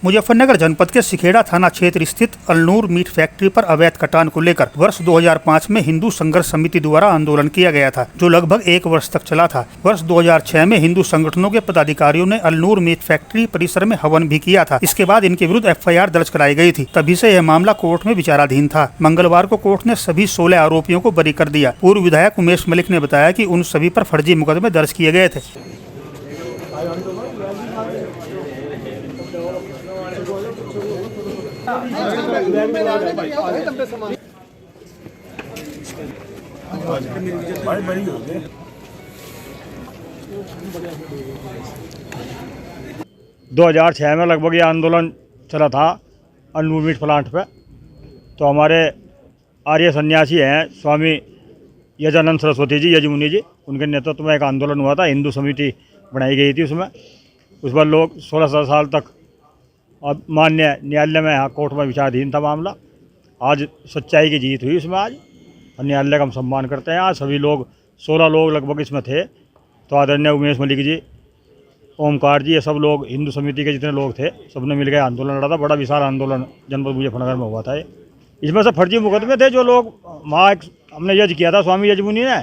मुजफ्फरनगर जनपद के सिखेड़ा थाना क्षेत्र स्थित अलनूर मीट फैक्ट्री पर अवैध कटान को लेकर वर्ष 2005 में हिंदू संघर्ष समिति द्वारा आंदोलन किया गया था, जो लगभग 1 वर्ष तक चला था। वर्ष 2006 में हिंदू संगठनों के पदाधिकारियों ने अलनूर मीट फैक्ट्री परिसर में हवन भी किया था। इसके बाद इनके विरुद्ध FIR दर्ज कराई गई थी। तभी से यह मामला कोर्ट में विचाराधीन था। मंगलवार को कोर्ट ने सभी 16 आरोपियों को बरी कर दिया। पूर्व विधायक उमेश मलिक ने बताया कि उन सभी पर फर्जी मुकदमे दर्ज किए गए थे। 2006 में लगभग ये आंदोलन चला था अलनूर मीट प्लांट पे। तो हमारे आर्य सन्यासी हैं स्वामी यजानंद सरस्वती जी, यजमुनि जी, उनके नेतृत्व में एक आंदोलन हुआ था। हिंदू समिति बनाई गई थी। उस पर लोग 16 साल तक अब मान्य न्यायालय में, यहाँ कोर्ट में विचाराधीन था मामला। आज सच्चाई की जीत हुई उसमें आज, और न्यायालय का हम सम्मान करते हैं। आज सभी लोग 16 लोग लगभग इसमें थे। तो आदरणीय उमेश मलिक जी, ओमकार जी, ये सब लोग हिंदू समिति के जितने लोग थे, सबने मिलकर आंदोलन लड़ा था। बड़ा विशाल आंदोलन जनपद मुजफ्फरनगर में हुआ था। इसमें से फर्जी मुकदमे थे जो लोग वहाँ हमने यज किया था स्वामी यजमुनि ने,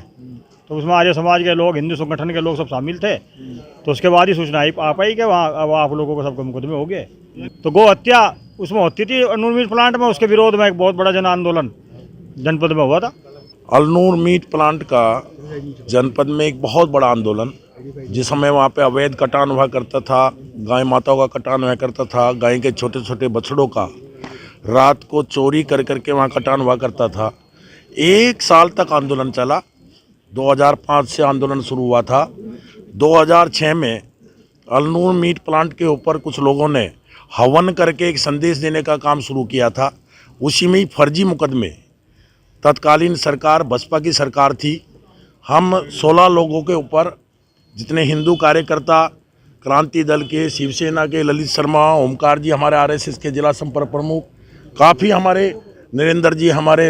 तो उसमें आर्य समाज के लोग, हिंदू संगठन के लोग सब शामिल थे। तो उसके बाद ही सूचना आ पाई कि वहाँ अब आप लोगों को सबके मुकदमे हो गए। तो गौ हत्या उसमें होती थी अलनूर मीट प्लांट में, उसके विरोध में एक बहुत बड़ा जन आंदोलन जनपद में हुआ था। अलनूर मीट प्लांट का जनपद में एक बहुत बड़ा आंदोलन, जिस समय वहाँ पे अवैध कटान हुआ करता था, गाय माताओं का कटान हुआ करता था, गाय के छोटे छोटे बछड़ों का रात को चोरी कर करके वहाँ कटान हुआ करता था। 1 साल तक आंदोलन चला। 2005 से आंदोलन शुरू हुआ था। 2006 में अलनूर मीट प्लांट के ऊपर कुछ लोगों ने हवन करके एक संदेश देने का काम शुरू किया था। उसी में ही फर्जी मुकदमे, तत्कालीन सरकार बसपा की सरकार थी, हम 16 लोगों के ऊपर, जितने हिंदू कार्यकर्ता, क्रांति दल के, शिवसेना के ललित शर्मा, ओमकार जी हमारे RSS के जिला संपर्क प्रमुख, काफ़ी हमारे नरेंद्र जी हमारे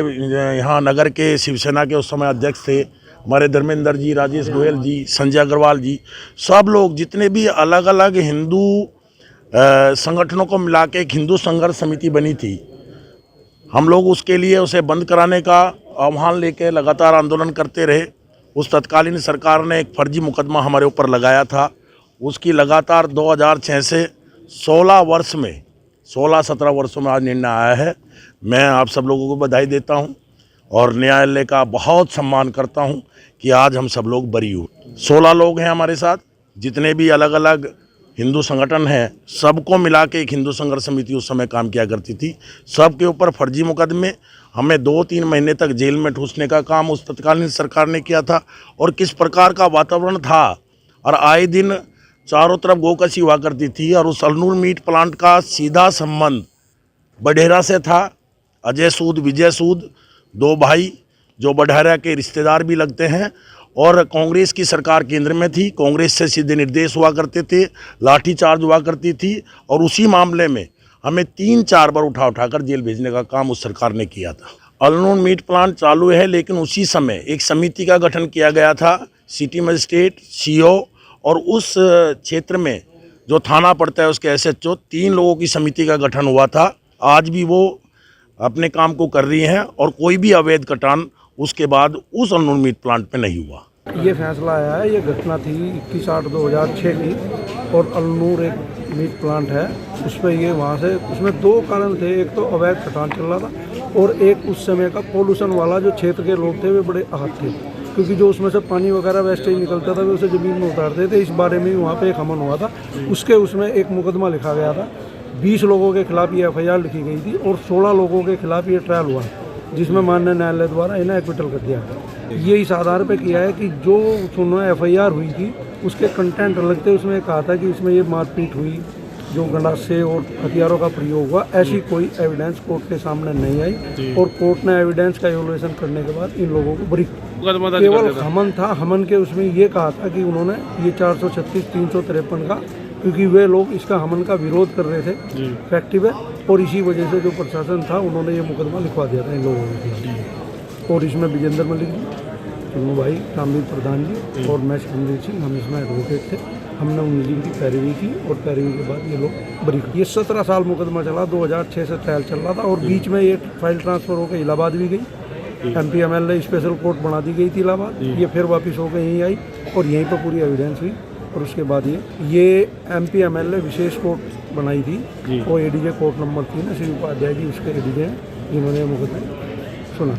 यहाँ नगर के शिवसेना के उस समय अध्यक्ष थे, हमारे धर्मेंद्र जी, राजेश गोयल जी, संजय अग्रवाल जी, सब लोग जितने भी अलग अलग हिंदू संगठनों को मिला के एक हिंदू संघर्ष समिति बनी थी। हम लोग उसके लिए उसे बंद कराने का आह्वान लेके लगातार आंदोलन करते रहे। उस तत्कालीन सरकार ने एक फर्जी मुकदमा हमारे ऊपर लगाया था। उसकी लगातार 2006 से 16-17 वर्षों में आज निर्णय आया है। मैं आप सब लोगों को बधाई देता हूं और न्यायालय का बहुत सम्मान करता हूं कि आज हम सब लोग बरी हुए। 16 लोग हैं हमारे साथ, जितने भी अलग अलग हिंदू संगठन हैं, सबको मिला के एक हिंदू संघर्ष समिति उस समय काम किया करती थी। सबके ऊपर फर्जी मुकदमे, हमें 2-3 महीने तक जेल में ठूसने का काम उस तत्कालीन सरकार ने किया था। और किस प्रकार का वातावरण था, और आए दिन चारों तरफ गोकशी हुआ करती थी। और उस अलनूर मीट प्लांट का सीधा संबंध बढेरा से था। अजय सूद, विजय सूद, 2 भाई जो बढेरा के रिश्तेदार भी लगते हैं। और कांग्रेस की सरकार केंद्र में थी, कांग्रेस से सीधे निर्देश हुआ करते थे, लाठीचार्ज हुआ करती थी। और उसी मामले में हमें 3-4 बार उठा कर जेल भेजने का काम उस सरकार ने किया था। अलनूर मीट प्लांट चालू है, लेकिन उसी समय एक समिति का गठन किया गया था, सिटी मजिस्ट्रेट, CO और उस क्षेत्र में जो थाना पड़ता है उसके SHO, 3 लोगों की समिति का गठन हुआ था। आज भी वो अपने काम को कर रही हैं और कोई भी अवैध कटान उसके बाद उस अलनूर मीट प्लांट पे नहीं हुआ। ये फैसला आया है, ये घटना थी 21/8/2006 की, और अलनूर एक मीट प्लांट है, उस पर ये वहाँ से, उसमें 2 कारण थे। एक तो अवैध कटान चल रहा था, और एक उस समय का पोल्यूशन वाला, जो क्षेत्र के लोग थे वे बड़े आहत थे, क्योंकि जो उसमें से पानी वगैरह वेस्टेज निकलता था वे उसे ज़मीन में उतारते थे। इस बारे में वहाँ पे एक हवन हुआ था, उसमें एक मुकदमा लिखा गया था। 20 लोगों के खिलाफ ये FIR लिखी गई थी, और 16 लोगों के खिलाफ ये ट्रायल हुआ, जिसमें माननीय न्यायालय द्वारा इन्हें एक्विटल कर दिया। ये इस आधार पर किया है कि जो उसमें FIR हुई थी उसके कंटेंट अलग थे। उसमें कहा था कि इसमें ये मारपीट हुई, जो गंडासे और हथियारों का प्रयोग हुआ, ऐसी कोई एविडेंस कोर्ट के सामने नहीं आई। और कोर्ट ने एविडेंस का इवैल्यूएशन करने के बाद इन लोगों को बरी, केवल हमन था, हमन के उसमें ये कहा था कि उन्होंने ये 436, 353 का, क्योंकि वे लोग इसका हमन का विरोध कर रहे थे फैक्ट्री में, और इसी वजह से जो प्रशासन था उन्होंने ये मुकदमा लिखवा दिया था इन लोगों के। और इसमें विजेंद्र मलिक जी, चुन्नू भाई, रामवीर प्रधान जी और मैं शिवमजीत सिंह, हम इसमें एडवोकेट थे। हमने उन की पैरवी की और पैरवी के बाद ये लोग बरी। ये 17 साल मुकदमा चला, 2006 से ट्रायल चल रहा था और बीच में ये फाइल ट्रांसफ़र होकर इलाहाबाद भी गई। MPMLA स्पेशल कोर्ट बना दी गई थी इलाहाबाद, ये फिर वापस होकर यहीं आई और यहीं पर पूरी एविडेंस हुई। और उसके बाद ये MPMLA विशेष कोर्ट बनाई थी, वो ADJ court number 3 Shri Upadhyay ji उसके ADJ हैं, जिन्होंने मुकदमा सुना।